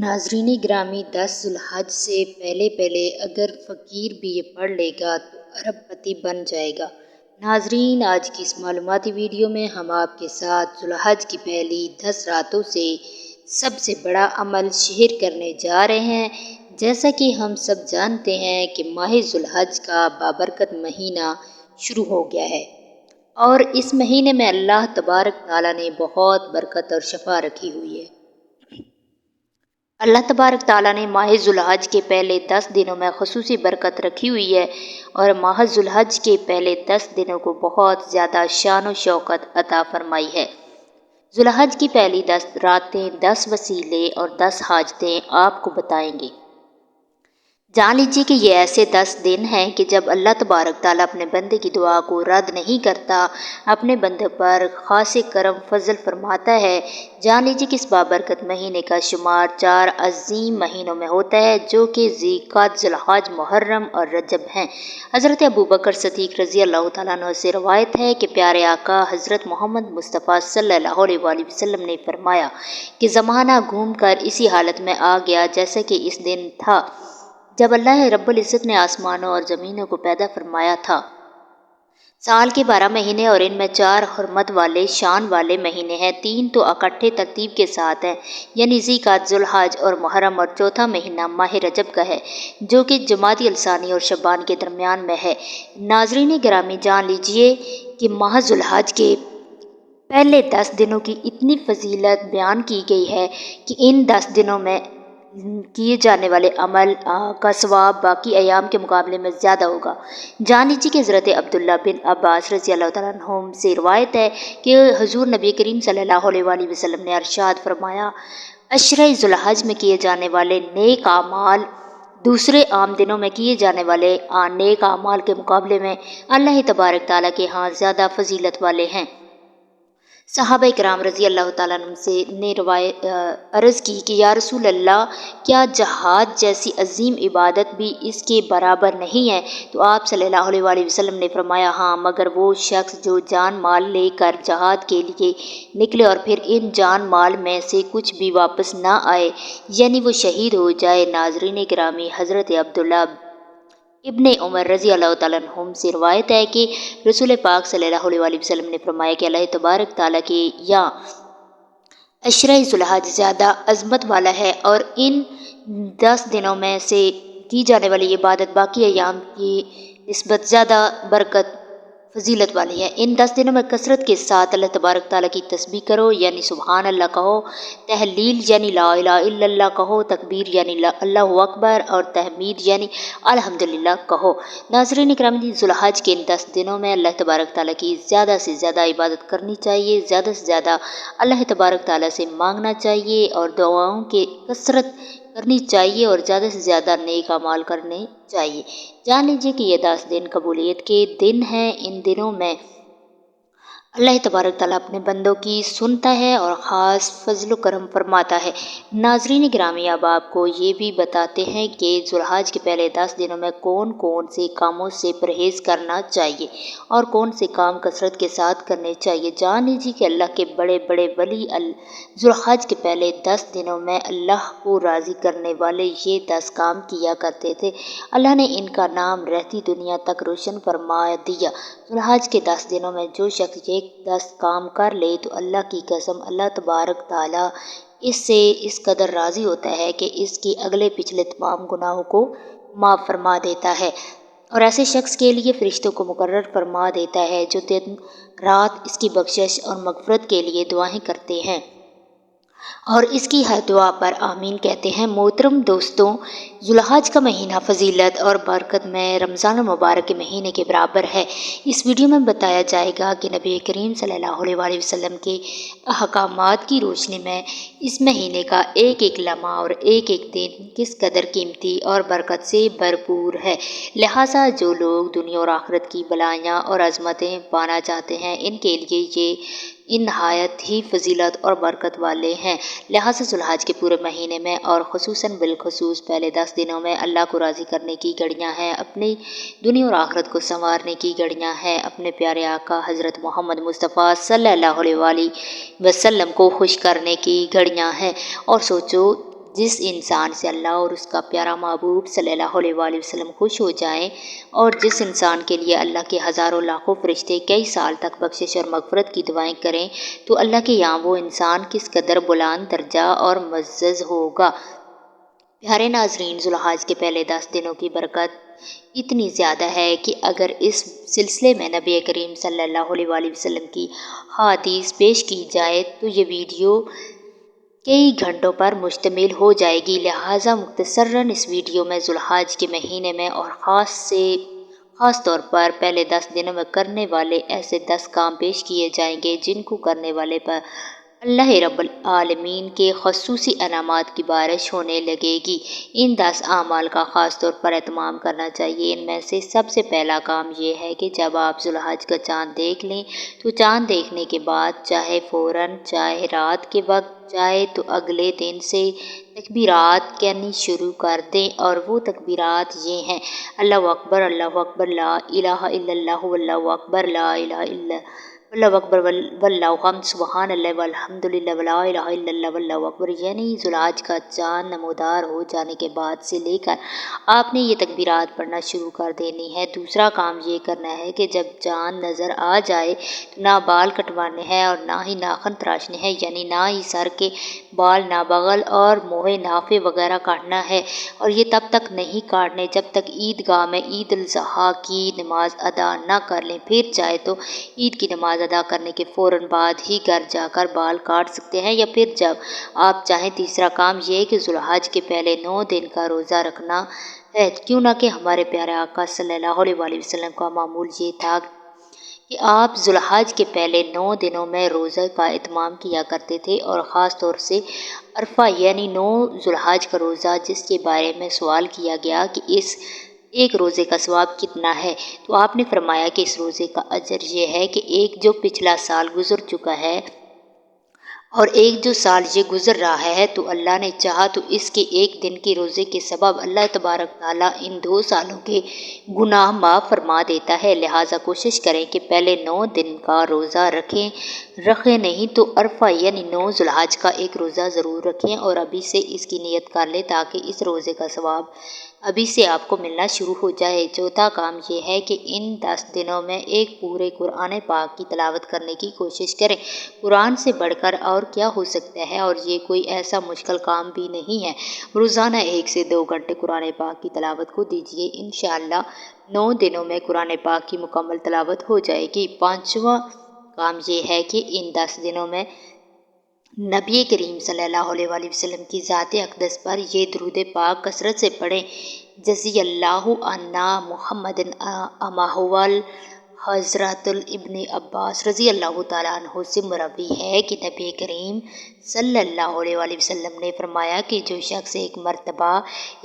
ناظرین گرامی، 10 ذوالحج سے پہلے اگر فقیر بھی یہ پڑھ لے گا تو ارب پتی بن جائے گا۔ ناظرین، آج کی اس معلوماتی ویڈیو میں ہم آپ کے ساتھ ذوالحج کی پہلی 10 راتوں سے سب سے بڑا عمل شیئر کرنے جا رہے ہیں۔ جیسا کہ ہم سب جانتے ہیں کہ ماہ ذوالحج کا بابرکت مہینہ شروع ہو گیا ہے اور اس مہینے میں اللہ تبارک تعالیٰ نے بہت برکت اور شفا رکھی ہوئی ہے۔ اللہ تبارک تعالیٰ نے ماہ ذوالحج کے پہلے 10 دنوں میں خصوصی برکت رکھی ہوئی ہے اور ماہ ذوالحج کے پہلے 10 دنوں کو بہت زیادہ شان و شوکت عطا فرمائی ہے۔ ذوالحج کی پہلی 10 راتیں 10 وسیلے اور 10 حاجتیں آپ کو بتائیں گے۔ جان لیجیے کہ یہ ایسے 10 دن ہیں کہ جب اللہ تبارک تعالیٰ اپنے بندے کی دعا کو رد نہیں کرتا، اپنے بندے پر خاص کرم فضل فرماتا ہے۔ جان لیجیے کہ اس بابرکت مہینے کا شمار 4 عظیم مہینوں میں ہوتا ہے جو کہ ذی القعدہ، ذوالحج، محرم اور رجب ہیں۔ حضرت ابوبکر صدیق رضی اللہ تعالیٰ عنہ سے روایت ہے کہ پیارے آقا حضرت محمد مصطفیٰ صلی اللہ علیہ وآلہ وسلم نے فرمایا کہ زمانہ گھوم کر اسی حالت میں آ گیا جیسا کہ اس دن تھا جب اللہ رب العزت نے آسمانوں اور زمینوں کو پیدا فرمایا تھا۔ سال کے 12 مہینے اور ان میں 4 حرمت والے شان والے مہینے ہیں، 3 تو اکٹھے ترتیب کے ساتھ ہیں، یعنی ذی القعدہ، ذوالحج اور محرم، اور چوتھا مہینہ ماہ رجب کا ہے جو کہ جمادی الثانی اور شعبان کے درمیان میں ہے۔ ناظرین گرامی، جان لیجئے کہ ماہ ذوالحج کے پہلے 10 دنوں کی اتنی فضیلت بیان کی گئی ہے کہ ان 10 دنوں میں کیے جانے والے عمل کا ثواب باقی ایام کے مقابلے میں زیادہ ہوگا۔ جان لیجیے کہ حضرت عبداللہ بن عباس رضی اللہ تعالیٰ عنہم سے روایت ہے کہ حضور نبی کریم صلی اللہ علیہ وآلہ وسلم نے ارشاد فرمایا، عشرہ ذوالحج میں کیے جانے والے نیک اعمال دوسرے عام دنوں میں کیے جانے والے نیک اعمال کے مقابلے میں اللہ تبارک تعالیٰ کے ہاں زیادہ فضیلت والے ہیں۔ صحابہ کرام رضی اللہ تعالیٰ عنہ سے نے عرض کی کہ یا رسول اللہ، کیا جہاد جیسی عظیم عبادت بھی اس کے برابر نہیں ہے؟ تو آپ صلی اللہ علیہ وآلہ وسلم نے فرمایا، ہاں، مگر وہ شخص جو جان مال لے کر جہاد کے لیے نکلے اور پھر ان جان مال میں سے کچھ بھی واپس نہ آئے، یعنی وہ شہید ہو جائے۔ ناظرین گرامی، حضرت عبداللہ ابن عمر رضی اللہ تعالیٰ عنہم سے روایت ہے کہ رسول پاک صلی اللہ علیہ وآلہ وسلم نے فرمایا کہ اللہ تبارک تعالیٰ کے یا عشرہ ذوالحج زیادہ عظمت والا ہے اور ان 10 دنوں میں سے کی جانے والی عبادت باقی ایام کی نسبت زیادہ برکت فضیلت والی ہے۔ ان 10 دنوں میں کثرت کے ساتھ اللہ تبارک تعالیٰ کی تسبیح کرو، یعنی سبحان اللہ کہو، تحلیل یعنی لا الہ الا اللہ کہو، تکبیر یعنی اللہ اکبر، اور تحمید یعنی الحمدللہ کہو۔ ناظرین کرام، ذوالحج کے ان 10 دنوں میں اللہ تبارک تعالیٰ کی زیادہ سے زیادہ عبادت کرنی چاہیے، زیادہ سے زیادہ اللہ تبارک تعالیٰ سے مانگنا چاہیے اور دعاؤں کی کثرت کرنی چاہیے اور زیادہ سے زیادہ نیک اعمال کرنے چاہیے۔ جان لیجیے کہ یہ 10 دن قبولیت کے دن ہیں۔ ان دنوں میں اللہ تبارک تعالیٰ اپنے بندوں کی سنتا ہے اور خاص فضل و کرم فرماتا ہے۔ ناظرین گرامی، اب آپ کو یہ بھی بتاتے ہیں کہ ذوالحج کے پہلے 10 دنوں میں کون کون سے کاموں سے پرہیز کرنا چاہیے اور کون سے کام کثرت کے ساتھ کرنے چاہیے۔ جان لیجیے کہ اللہ کے بڑے بڑے ولی ذوالحج کے پہلے 10 دنوں میں اللہ کو راضی کرنے والے یہ 10 کام کیا کرتے تھے۔ اللہ نے ان کا نام رہتی دنیا تک روشن فرما دیا۔ ذوالحج کے 10 دنوں میں جو شخص یہ 10 کام کر لے تو اللہ کی قسم اللہ تبارک تعالیٰ اس سے اس قدر راضی ہوتا ہے کہ اس کے اگلے پچھلے تمام گناہوں کو معاف فرما دیتا ہے اور ایسے شخص کے لیے فرشتوں کو مقرر فرما دیتا ہے جو دن رات اس کی بخشش اور مغفرت کے لیے دعائیں کرتے ہیں اور اس کی ہر دعا پر آمین کہتے ہیں۔ محترم دوستوں، ذوالحج کا مہینہ فضیلت اور برکت میں رمضان المبارک کے مہینے کے برابر ہے۔ اس ویڈیو میں بتایا جائے گا کہ نبی کریم صلی اللہ علیہ وآلہ وسلم کے احکامات کی روشنی میں اس مہینے کا ایک ایک لمحہ اور ایک ایک دن کس قدر قیمتی اور برکت سے بھرپور ہے۔ لہٰذا جو لوگ دنیا اور آخرت کی بلائیاں اور عظمتیں پانا چاہتے ہیں، ان کے لیے یہ نہایت ہی فضیلت اور برکت والے ہیں۔ لہٰذا ذوالحج کے پورے مہینے میں اور خصوصاً بالخصوص پہلے 10 دنوں میں اللہ کو راضی کرنے کی گھڑیاں ہیں، اپنی دنیا اور آخرت کو سنوارنے کی گھڑیاں ہیں، اپنے پیارے آقا حضرت محمد مصطفیٰ صلی اللہ علیہ وآلہ وسلم کو خوش کرنے کی گھڑیاں ہیں۔ اور سوچو، جس انسان سے اللہ اور اس کا پیارا محبوب صلی اللہ علیہ وآلہ وسلم خوش ہو جائیں، اور جس انسان کے لیے اللہ کے ہزاروں لاکھوں فرشتے کئی سال تک بخشش اور مغفرت کی دعائیں کریں، تو اللہ کے یہاں وہ انسان کس قدر بلند درجہ اور معزز ہوگا۔ پیارے ناظرین، ذو الحج کے پہلے 10 دنوں کی برکت اتنی زیادہ ہے کہ اگر اس سلسلے میں نبی کریم صلی اللہ علیہ وآلہ وسلم کی حدیث پیش کی جائے تو یہ ویڈیو کئی گھنٹوں پر مشتمل ہو جائے گی، لہٰذا مختصراً اس ویڈیو میں ذو الحج کے مہینے میں اور خاص طور پر پہلے 10 دنوں میں کرنے والے ایسے 10 کام پیش کیے جائیں گے جن کو کرنے والے پر اللہ رب العالمین کے خصوصی انعامات کی بارش ہونے لگے گی۔ ان 10 اعمال کا خاص طور پر اہتمام کرنا چاہیے۔ ان میں سے سب سے پہلا کام یہ ہے کہ جب آپ ذو الحج کا چاند دیکھ لیں تو چاند دیکھنے کے بعد چاہے فوراً، چاہے رات کے وقت، چاہے تو اگلے دن سے تکبیرات کہنی شروع کر دیں، اور وہ تکبیرات یہ ہیں: اللہ اکبر، اللہ اکبر، لا الہ الا اللہ، واللہ اکبر، لا الہ الا اللہ اکبر، واللہ حمد، سبحان اللہ والحمد للہ، ولا الہ الا اللہ، واللہ اکبر۔ یعنی ذو الحج کا چاند نمودار ہو جانے کے بعد سے لے کر آپ نے یہ تکبیرات پڑھنا شروع کر دینی ہے۔ دوسرا کام یہ کرنا ہے کہ جب چاند نظر آ جائے تو نہ بال کٹوانے ہیں اور نہ ہی ناخن تراشنے ہیں، یعنی نہ ہی سر کے بال، نہ بغل اور موہے نافے وغیرہ کاٹنا ہے، اور یہ تب تک نہیں کاٹنے جب تک عیدگاہ میں عید الاضحیٰ کی نماز ادا نہ کر لیں۔ پھر چاہے تو عید کی نماز ادا کرنے کے فوراً بعد ہی گھر جا کر بال کاٹ سکتے ہیں، یا پھر جب آپ چاہیں۔ تیسرا کام یہ ہے کہ ذو الحج کے پہلے 9 دن کا روزہ رکھنا ہے، کیوں نہ کہ ہمارے پیارے آقا صلی اللہ علیہ وآلہ وسلم کا معمول یہ تھا کہ آپ ذو الحج کے پہلے 9 دنوں میں روزہ کا اہتمام کیا کرتے تھے، اور خاص طور سے عرفہ یعنی 9 ذو الحج کا روزہ، جس کے بارے میں سوال کیا گیا کہ اس ایک روزے کا ثواب کتنا ہے، تو آپ نے فرمایا کہ اس روزے کا اجر یہ ہے کہ ایک جو پچھلا سال گزر چکا ہے اور ایک جو سال یہ گزر رہا ہے، تو اللہ نے چاہا تو اس کے ایک دن کے روزے کے سبب اللہ تبارک تعالیٰ ان 2 سالوں کے گناہ معاف فرما دیتا ہے۔ لہٰذا کوشش کریں کہ پہلے 9 دن کا روزہ رکھیں نہیں تو عرفہ یعنی 9 ذو الحج کا ایک روزہ ضرور رکھیں، اور ابھی سے اس کی نیت کر لیں تاکہ اس روزے کا ثواب ابھی سے آپ کو ملنا شروع ہو جائے۔ چوتھا کام یہ ہے کہ ان 10 دنوں میں ایک پورے قرآن پاک کی تلاوت کرنے کی کوشش کریں۔ قرآن سے بڑھ کر اور کیا ہو سکتا ہے، اور یہ کوئی ایسا مشکل کام بھی نہیں ہے۔ روزانہ 1 سے 2 گھنٹے قرآن پاک کی تلاوت کو دیجیے، انشاءاللہ 9 دنوں میں قرآن پاک کی مکمل تلاوت ہو جائے گی۔ پانچواں کام یہ ہے کہ ان 10 دنوں میں نبی کریم صلی اللہ علیہ وآلہ وسلم کی ذات اقدس پر یہ درود پاک کثرت سے پڑھیں: جزی اللہ عنا محمد اماحول۔ حضرت ابن عباس رضی اللہ تعالیٰ عنہ سے مروی ہے کہ نبی کریم صلی اللہ علیہ وآلہ وسلم نے فرمایا کہ جو شخص ایک مرتبہ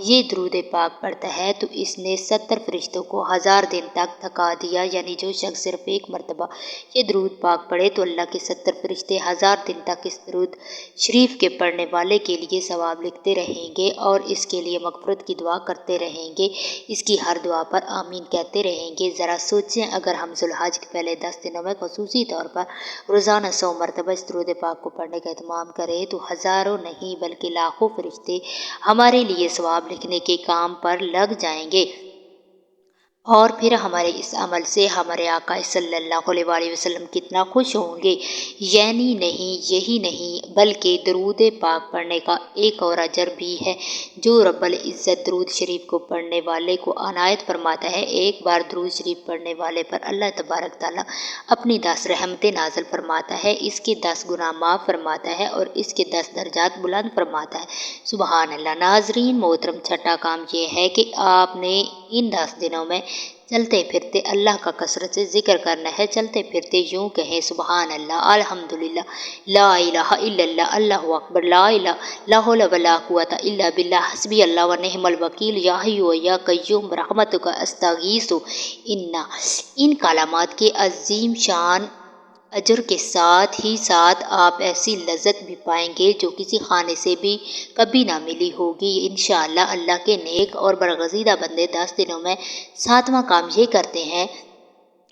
یہ درود پاک پڑھتا ہے تو اس نے 70 فرشتوں کو 1000 دن تک تھکا دیا، یعنی جو شخص صرف ایک مرتبہ یہ درود پاک پڑھے تو اللہ کے 70 فرشتے 1000 دن تک اس درود شریف کے پڑھنے والے کے لیے ثواب لکھتے رہیں گے اور اس کے لیے مغفرت کی دعا کرتے رہیں گے، اس کی ہر دعا پر آمین کہتے رہیں گے۔ ذرا سوچیں، اگر ہم ذو الحج کے پہلے 10 دنوں میں خصوصی طور پر روزانہ 100 مرتبہ اس درود پاک کو پڑھنے کا اہتمام کریں تو ہزاروں نہیں بلکہ لاکھوں فرشتے ہمارے لیے ثواب لکھنے کے کام پر لگ جائیں گے، اور پھر ہمارے اس عمل سے ہمارے آقا صلی اللہ علیہ وآلہ وسلم کتنا خوش ہوں گے۔ یہی نہیں بلکہ درود پاک پڑھنے کا ایک اور اجر بھی ہے جو رب العزت درود شریف کو پڑھنے والے کو عنایت فرماتا ہے۔ ایک بار درود شریف پڑھنے والے پر اللہ تبارک تعالیٰ اپنی 10 رحمتیں نازل فرماتا ہے، اس کے 10 گناہ معاف فرماتا ہے اور اس کے 10 درجات بلند فرماتا ہے۔ سبحان اللہ۔ ناظرین محترم، چھٹا کام یہ ہے کہ آپ نے ان 10 دنوں میں چلتے پھرتے اللہ کا کثرت سے ذکر کرنا ہے۔ چلتے پھرتے یوں کہیں: سبحان اللہ، الحمدللہ، لا الہ الا اللہ، اللہ اکبر، لا حول ولا قوۃ الا باللہ، حسبی اللہ ونعم الوکیل، یا حی و یا قیوم برحمتک استغیث۔ ان کلمات کے عظیم شان اجر کے ساتھ ہی ساتھ آپ ایسی لذت بھی پائیں گے جو کسی کھانے سے بھی کبھی نہ ملی ہوگی۔ انشاءاللہ اللہ کے نیک اور برگزیدہ بندے 10 دنوں میں 7واں کام یہ کرتے ہیں: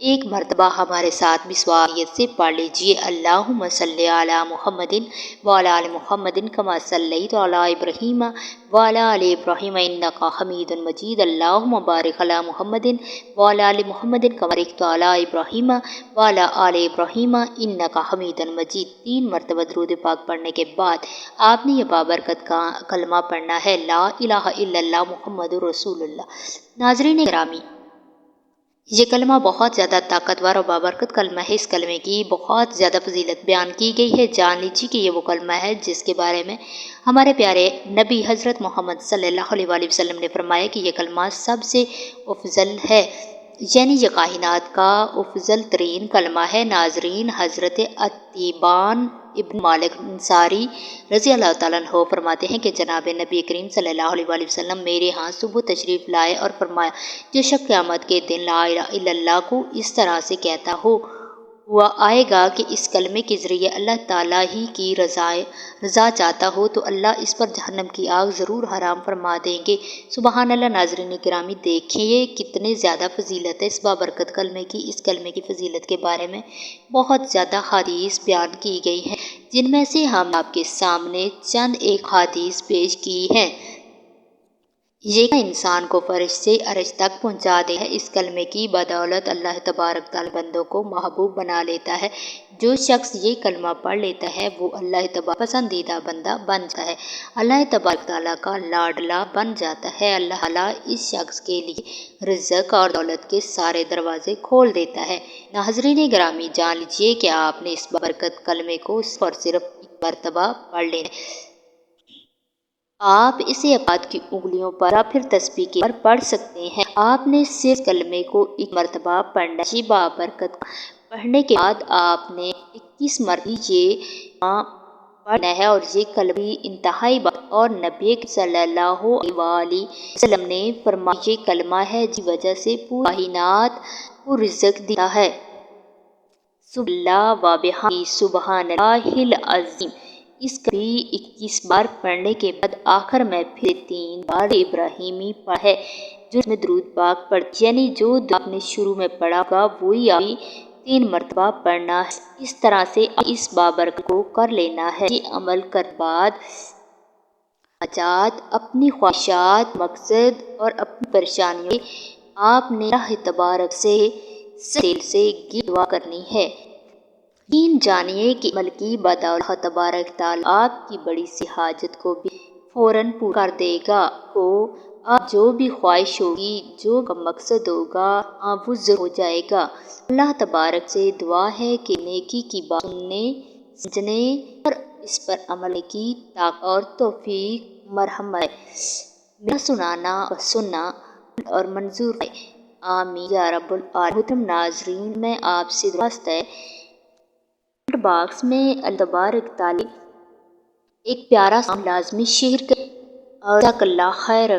ایک مرتبہ ہمارے ساتھ مسواک سے پڑھ لیجیے۔ اللہم صلی علی محمد وعلی آل محمد کما صلیت علی ابراہیم وعلی آل ابراہیم انک حمید مجید۔ اللہم بارک علی محمد وعلی آل محمد کما بارکت علی ابراہیم وعلی آل ابراہیم انک حمید مجید۔ 3 مرتبہ درود پاک پڑھنے کے بعد آپ نے یہ بابرکت کا کلمہ پڑھنا ہے، لا الہ الا اللہ محمد رسول اللہ۔ ناظرین گرامی، یہ کلمہ بہت زیادہ طاقتور اور بابرکت کلمہ ہے۔ اس کلمے کی بہت زیادہ فضیلت بیان کی گئی ہے۔ جان لیجیے کہ یہ وہ کلمہ ہے جس کے بارے میں ہمارے پیارے نبی حضرت محمد صلی اللہ علیہ وآلہ وسلم نے فرمایا کہ یہ کلمہ سب سے افضل ہے، یعنی یہ کائنات کا افضل ترین کلمہ ہے۔ ناظرین، حضرت عتیبان ابن مالک انصاری رضی اللہ تعالیٰ عنہ فرماتے ہیں کہ جناب نبی کریم صلی اللہ علیہ وآلہ وسلم میرے ہاں صبح تشریف لائے اور فرمایا، جو شخص قیامت کے دن لا الہ الا اللہ کو اس طرح سے کہتا ہوا آئے گا کہ اس کلمے کے ذریعے اللہ تعالیٰ ہی کی رضا چاہتا ہو، تو اللہ اس پر جہنم کی آگ ضرور حرام فرما دیں گے۔ سبحان اللہ۔ ناظرین گرامی، دیکھیں یہ کتنے زیادہ فضیلت ہے اس بابرکت کلمے کی۔ اس کلمے کی فضیلت کے بارے میں بہت زیادہ حدیث بیان کی گئی ہیں، جن میں سے ہم آپ کے سامنے چند ایک حدیث پیش کی ہیں۔ یہ انسان کو فرش سے عرش تک پہنچا دے ہے۔ اس کلمے کی بدولت اللہ تبارک تعالیٰ بندوں کو محبوب بنا لیتا ہے۔ جو شخص یہ کلمہ پڑھ لیتا ہے وہ اللہ تبارک پسندیدہ بندہ بن جاتا ہے، اللہ تبارک تعالیٰ کا لاڈلا بن جاتا ہے۔ اللہ تعالیٰ اس شخص کے لیے رزق اور دولت کے سارے دروازے کھول دیتا ہے۔ ناظرین گرامی، جان لیجیے کہ آپ نے اس بابرکت کلمے کو صرف اور صرف ایک مرتبہ پڑھ لینا ہے۔ آپ اسے اپنے کی انگلیوں پر یا پھر تسبیح کے پر پڑھ سکتے ہیں۔ آپ نے صرف کلمے کو ایک مرتبہ پڑھنا ہے۔ یہ بابرکت پڑھنے کے بعد آپ نے 21 مرتبہ یہ پڑھنا ہے، اور یہ کلمہ انتہائی اور نبی صلی اللہ علیہ وآلہ وسلم نے فرمایا یہ کلمہ ہے جس کی وجہ سے پوری کائنات کو رزق دیتا ہے۔ سبحان اللہ و بحمدہ سبحان اللہ العظیم۔ اس کا بھی 21 بار پڑھنے کے بعد آخر میں پھر 3 بار ابراہیمی پڑھا ہے، جو اس میں درود پاک پڑھتی، یعنی جو آپ نے شروع میں پڑھا ہوگا وہی آپ 3 مرتبہ پڑھنا ہے۔ اس طرح سے اس بابرکت کو کر لینا ہے۔ یہ عمل کر بعد حاجات، اپنی خواہشات، مقصد اور اپنی پریشانیوں آپ نے اللہ تبارک سے دل سے دعا کرنی ہے۔ یقین جانیے کہ عمل کی بدولت اللہ تبارک تعالیٰ آپ کی بڑی سی حاجت کو بھی فوراً پورا کر دے گا۔ آپ جو بھی خواہش ہوگی، جو مقصد ہوگا، وہ ضرور ہو جائے گا۔ اللہ تبارک سے دعا ہے کہ نیکی کی بات سننے، سمجھنے اور اس پر عمل کی طاقت اور توفیق مرحمت میرا سننا اور منظور ہے، آمین یا رب العالمین۔ محترم ناظرین، میں آپ سے درخواست ہے کمنٹ باکس میں اللہ تبارک تعالیٰ ایک پیارا سا لازمی شیئر کریں، اور جزاک اللہ خیر۔